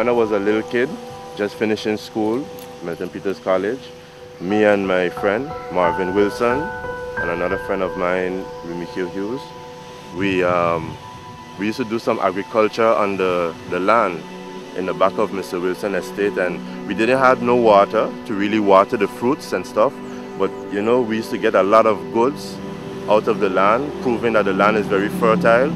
when I was a little kid, just finishing school, Milton Peters College, me and my friend, Marvin Wilson, and another friend of mine, Emilio Hughes, we used to do some agriculture on the land in the back of Mr. Wilson Estate, and we didn't have no water to really water the fruits and stuff, but you know, we used to get a lot of goods out of the land, proving that the land is very fertile.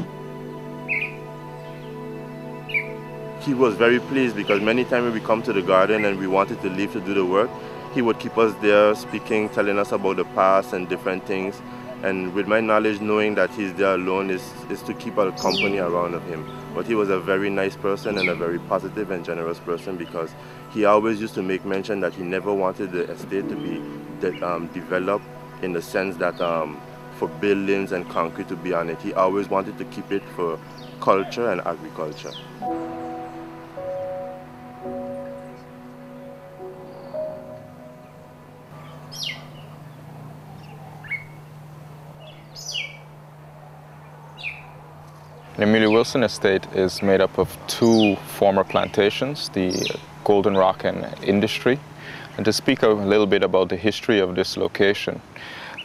He was very pleased because many times when we come to the garden and we wanted to leave to do the work, he would keep us there speaking, telling us about the past and different things. And with my knowledge, knowing that he's there alone is to keep a company around of him. But he was a very nice person and a very positive and generous person, because he always used to make mention that he never wanted the estate to be developed in the sense that for buildings and concrete to be on it. He always wanted to keep it for culture and agriculture. The Emilio Wilson Estate is made up of two former plantations, the Golden Rock and Industry. And to speak a little bit about the history of this location,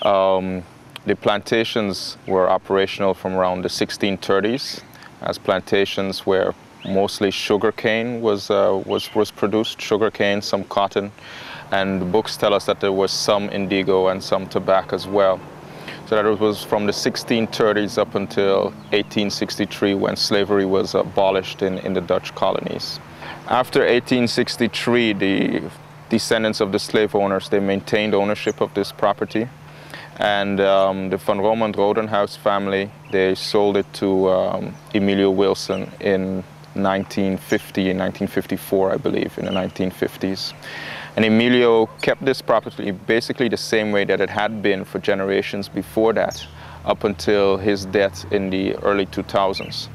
the plantations were operational from around the 1630s, as plantations where mostly sugarcane was produced, sugarcane, some cotton, and the books tell us that there was some indigo and some tobacco as well. So that it was from the 1630s up until 1863, when slavery was abolished in the Dutch colonies. After 1863, the descendants of the slave owners, they maintained ownership of this property. And the Van Romand-Rodenhuis family, they sold it to Emilio Wilson in 1950, in 1954, I believe, in the 1950s. And Emilio kept this property basically the same way that it had been for generations before that, up until his death in the early 2000s.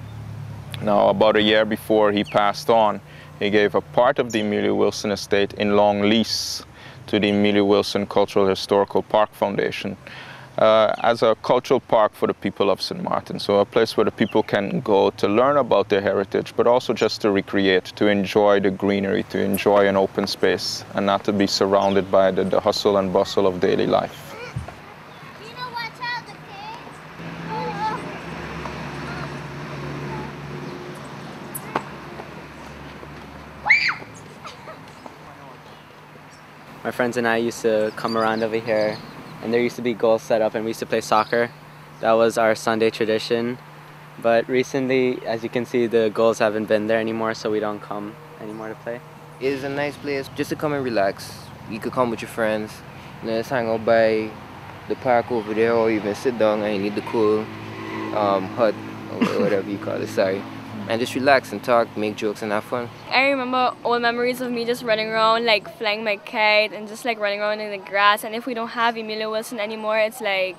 Now, about a year before he passed on, he gave a part of the Emilio Wilson Estate in long lease to the Emilio Wilson Cultural Historical Park Foundation as a cultural park for the people of St Maarten. So a place where the people can go to learn about their heritage, but also just to recreate, to enjoy the greenery, to enjoy an open space, and not to be surrounded by the hustle and bustle of daily life. My friends and I used to come around over here, and there used to be goals set up, and we used to play soccer. That was our Sunday tradition. But recently, as you can see, the goals haven't been there anymore, so we don't come anymore to play. It is a nice place just to come and relax. You could come with your friends, just hang out by the park over there, or even sit down and you need the cool hut, or whatever you call it, sorry. And just relax and talk, make jokes and have fun. I remember old memories of me just running around, like flying my kite and just like running around in the grass. And if we don't have Emilio Wilson anymore, it's like...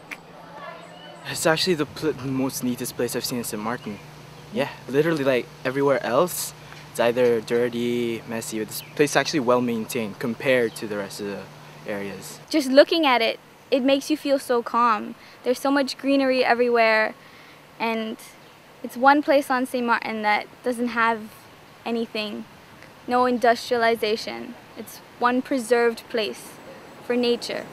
It's actually the most neatest place I've seen in St Maarten. Yeah, literally like everywhere else, it's either dirty, messy, but this place is actually well maintained compared to the rest of the areas. Just looking at it, it makes you feel so calm. There's so much greenery everywhere, and it's one place on St Maarten that doesn't have anything, no industrialization. It's one preserved place for nature.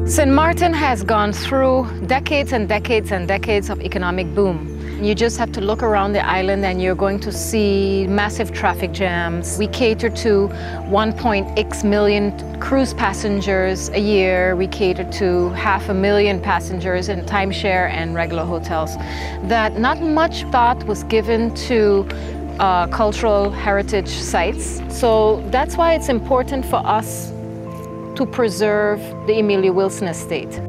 St Maarten has gone through decades and decades and decades of economic boom. You just have to look around the island and you're going to see massive traffic jams. We cater to 1.x million cruise passengers a year. We cater to 500,000 passengers in timeshare and regular hotels. That not much thought was given to cultural heritage sites. So that's why it's important for us to preserve the Emilio Wilson Estate.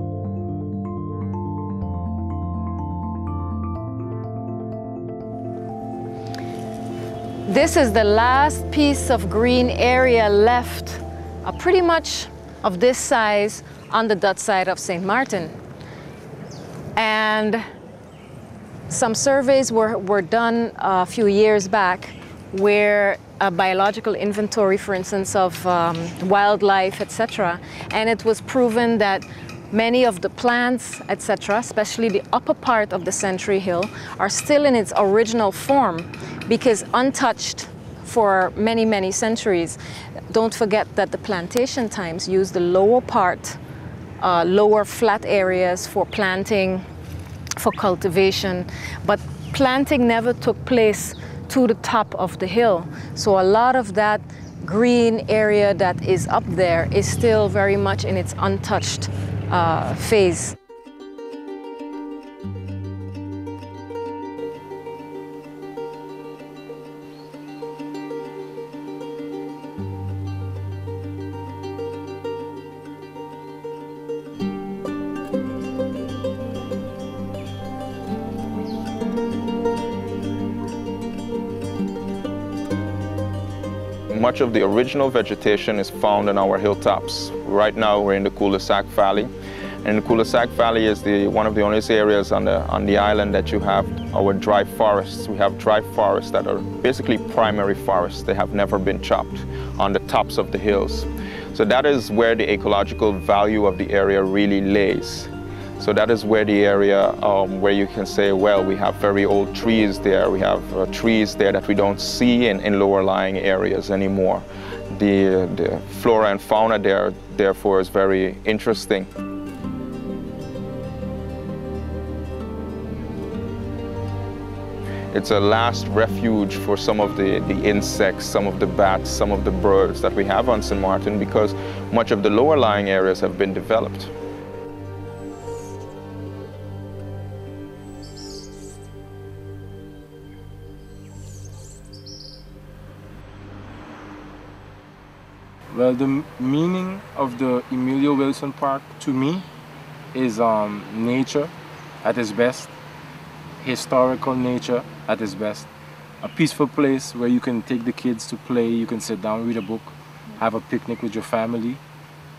This is the last piece of green area left, pretty much of this size on the Dutch side of St Maarten. And some surveys were done a few years back where a biological inventory, for instance, of wildlife, etc. And it was proven that Many of the plants, etc., especially the upper part of the Century Hill, are still in its original form because untouched for many, many centuries. Don't forget that the plantation times used the lower part, lower flat areas for planting, for cultivation, but planting never took place to the top of the hill. So a lot of that green area that is up there is still very much in its untouched phase. Much of the original vegetation is found in our hilltops. Right now we're in the Cul-de-Sac Valley. And the Cul-de-Sac Valley is one of the only areas on the island that you have our dry forests. We have dry forests that are basically primary forests. They have never been chopped on the tops of the hills. So that is where the ecological value of the area really lays. So that is where the area where you can say, well, we have very old trees there. We have trees there that we don't see in lower lying areas anymore. The flora and fauna there, therefore, is very interesting. It's a last refuge for some of the insects, some of the bats, some of the birds that we have on St Maarten, because much of the lower lying areas have been developed. Well, the meaning of the Emilio Wilson Park to me is nature at its best, historical nature at its best, a peaceful place where you can take the kids to play, you can sit down, read a book, have a picnic with your family,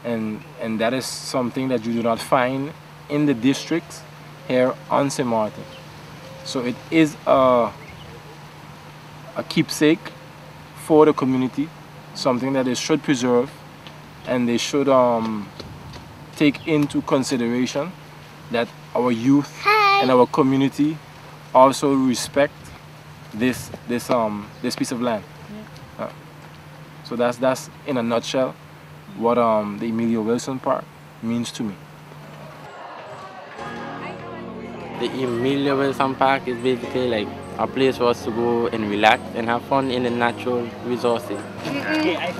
and that is something that you do not find in the districts here on St Maarten. So it is a keepsake for the community, something that they should preserve, and they should take into consideration that our youth and our community also respect this piece of land. Yeah. So that's in a nutshell what the Emilio Wilson Park means to me. The Emilio Wilson Park is basically like a place for us to go and relax and have fun in the natural resources. Okay, I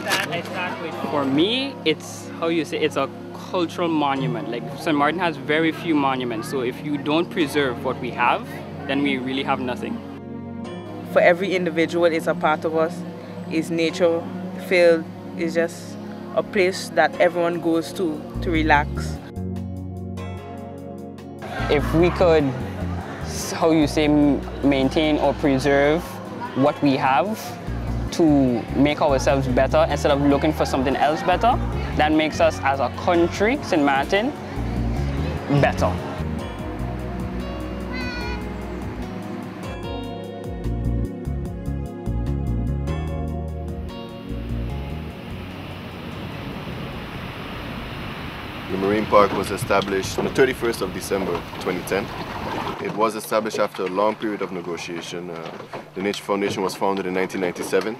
start with, for me, it's, how you say, it's a cultural monument. Like St. Maarten has very few monuments, so if you don't preserve what we have, then we really have nothing. For every individual, it's a part of us. It's nature filled. It's just a place that everyone goes to relax. If we could, how you say, maintain or preserve what we have to make ourselves better instead of looking for something else better, that makes us as a country, St. Maarten, better. The Marine Park was established on the 31st of December 2010. It was established after a long period of negotiation. The Nature Foundation was founded in 1997,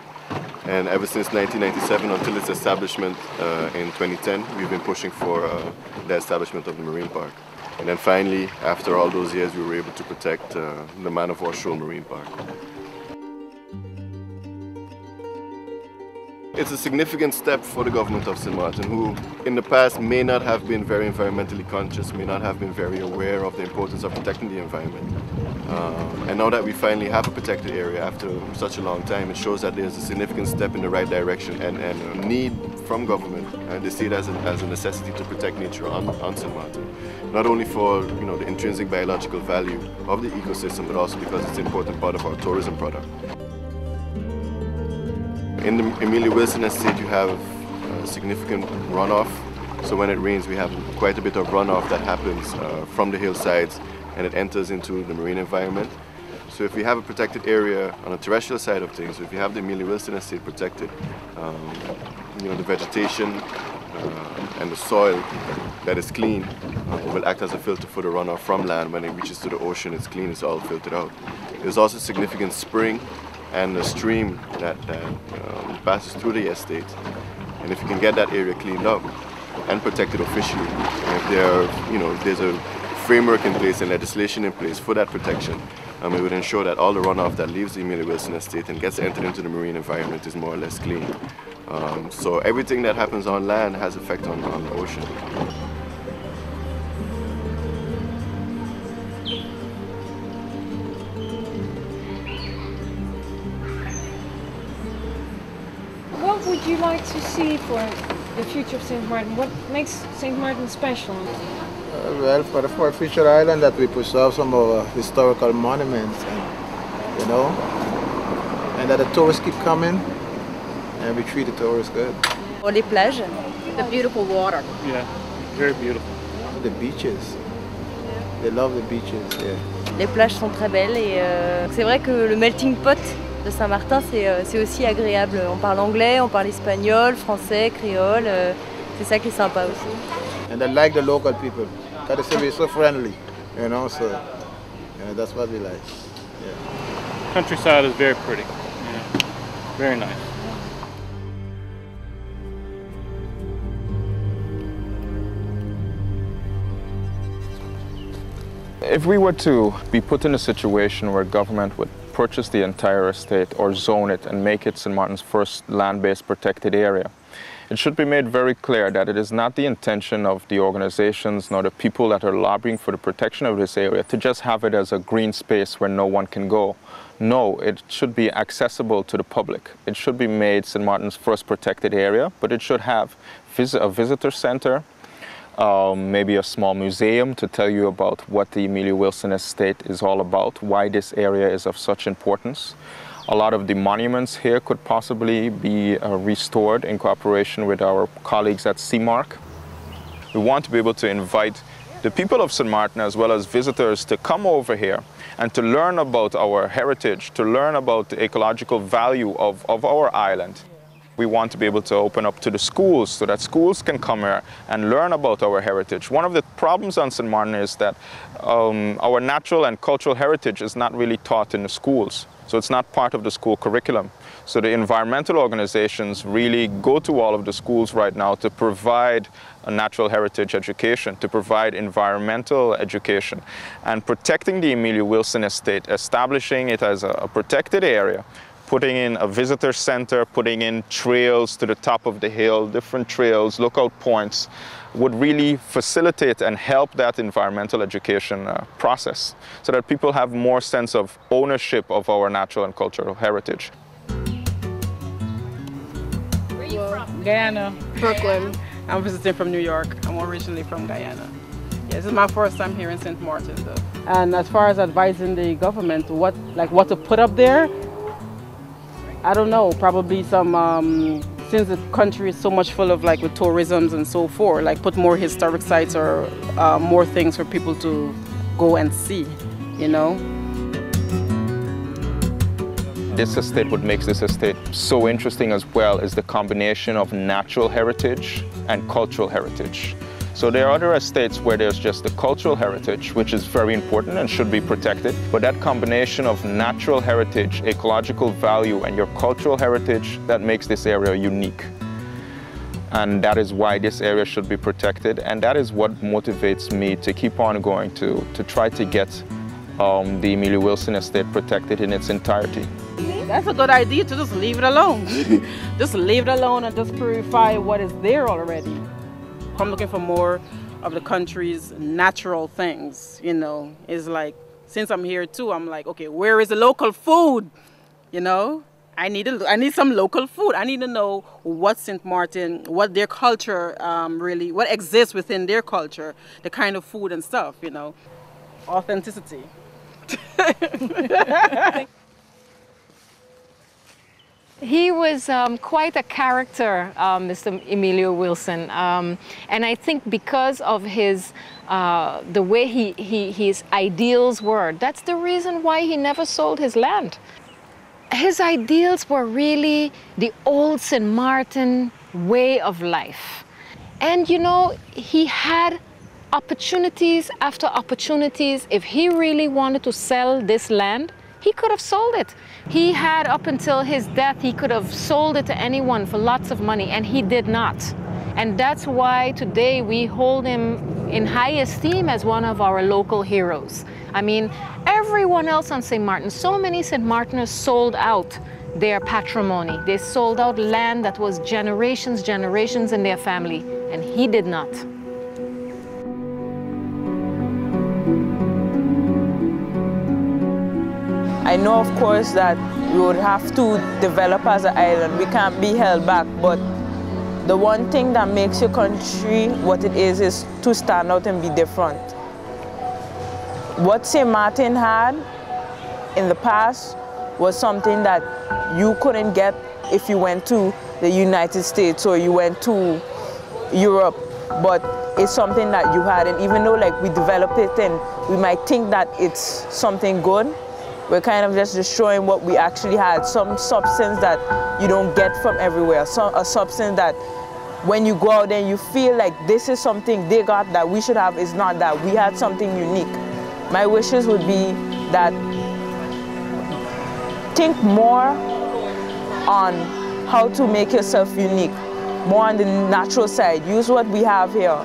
and ever since 1997 until its establishment in 2010, we've been pushing for the establishment of the Marine Park. And then finally, after all those years, we were able to protect the Man of War Shoal Marine Park. It's a significant step for the government of St. Maarten, who in the past may not have been very environmentally conscious, may not have been very aware of the importance of protecting the environment. And now that we finally have a protected area after such a long time, it shows that there's a significant step in the right direction and a need from government, and they see it as a necessity to protect nature on St. Maarten. Not only for the intrinsic biological value of the ecosystem, but also because it's an important part of our tourism product. In the Emilio Wilson Estate, you have significant runoff. So when it rains, we have quite a bit of runoff that happens from the hillsides, and it enters into the marine environment. So if we have a protected area on the terrestrial side of things, if you have the Emilio Wilson Estate protected, the vegetation, and the soil that is clean will act as a filter for the runoff from land. When it reaches to the ocean, it's clean, it's all filtered out. There's also a significant spring and a stream that passes through the estate. And if you can get that area cleaned up and protected officially, and if if there's a framework in place and legislation in place for that protection, it would ensure that all the runoff that leaves the Emilio Wilson Estate and gets entered into the marine environment is more or less clean. So everything that happens on land has effect on the ocean. What would you like to see for the future of St. Maarten? What makes St. Maarten special? Well, for the future island, that we preserve some of our historical monuments, and, and that the tourists keep coming, and we treat the tourists good. Or les plages. The beautiful water. Yeah, very beautiful. The beaches. They love the beaches, yeah. Les plages sont très belles et c'est vrai que le melting pot de Saint-Martin, c'est aussi agréable. On parle anglais, on parle espagnol, français, créole. C'est ça qui est sympa aussi. And they like the local people. That is we're so friendly, so that's what we like. Yeah. Countryside is very pretty. Yeah. Very nice. If we were to be put in a situation where government would purchase the entire estate or zone it and make it St. Maarten's first land-based protected area, it should be made very clear that it is not the intention of the organizations nor the people that are lobbying for the protection of this area to just have it as a green space where no one can go. No, it should be accessible to the public. It should be made St. Maarten's first protected area, but it should have a visitor center, maybe a small museum to tell you about what the Emilio Wilson Estate is all about, why this area is of such importance. A lot of the monuments here could possibly be restored in cooperation with our colleagues at St Maarten. We want to be able to invite the people of St Maarten as well as visitors to come over here and to learn about our heritage, to learn about the ecological value of our island. We want to be able to open up to the schools so that schools can come here and learn about our heritage. One of the problems on St Maarten is that our natural and cultural heritage is not really taught in the schools. So it's not part of the school curriculum. So the environmental organizations really go to all of the schools right now to provide a natural heritage education, to provide environmental education. And protecting the Emilio Wilson Estate, establishing it as a protected area, putting in a visitor center, putting in trails to the top of the hill, different trails, lookout points, would really facilitate and help that environmental education process so that people have more sense of ownership of our natural and cultural heritage. Where are you from? Guyana. Brooklyn. I'm visiting from New York. I'm originally from Guyana. Yeah, this is my first time here in St. Maarten though. And as far as advising the government what to put up there, I don't know, probably some since the country is so much full of with tourism and so forth, put more historic sites or more things for people to go and see, This estate, what makes this estate so interesting as well is the combination of natural heritage and cultural heritage. So there are other estates where there's just the cultural heritage, which is very important and should be protected. But that combination of natural heritage, ecological value, and your cultural heritage, that makes this area unique. And that is why this area should be protected. And that is what motivates me to keep on going to try to get the Emilio Wilson Estate protected in its entirety. That's a good idea to just leave it alone. Just leave it alone and just purify what is there already. I'm looking for more of the country's natural things, It's since I'm here too, I'm like, okay, where is the local food? I need some local food. I need to know what St. Maarten, what their culture really, what exists within their culture, the kind of food and stuff, Authenticity. He was quite a character, Mr. Emilio Wilson, and I think because of his the way his ideals were, that's the reason why he never sold his land. His ideals were really the old St. Maarten way of life. And you know, he had opportunities after opportunities. If he really wanted to sell this land, he could have sold it. He had, up until his death, he could have sold it to anyone for lots of money, and he did not. And that's why today we hold him in high esteem as one of our local heroes. I mean, everyone else on St. Maarten, so many St. Maarteners sold out their patrimony. They sold out land that was generations in their family, and he did not. I know, of course, that we would have to develop as an island. We can't be held back, but the one thing that makes your country what it is to stand out and be different. What St. Maarten had in the past was something that you couldn't get if you went to the United States or you went to Europe, but it's something that you had, and even though like we develop it and we might think that it's something good, we're kind of just destroying what we actually had, some substance that you don't get from everywhere, a substance that when you go out and you feel like this is something they got that we should have, is not that. We had something unique. My wishes would be that think more on how to make yourself unique, more on the natural side. Use what we have here.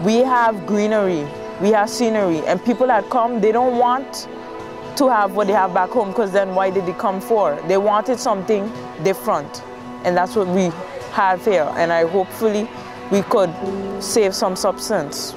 We have greenery, we have scenery, and people that come, they don't want to have what they have back home, because then why did they come for? They wanted something different, and that's what we have here, and hopefully we could save some substance.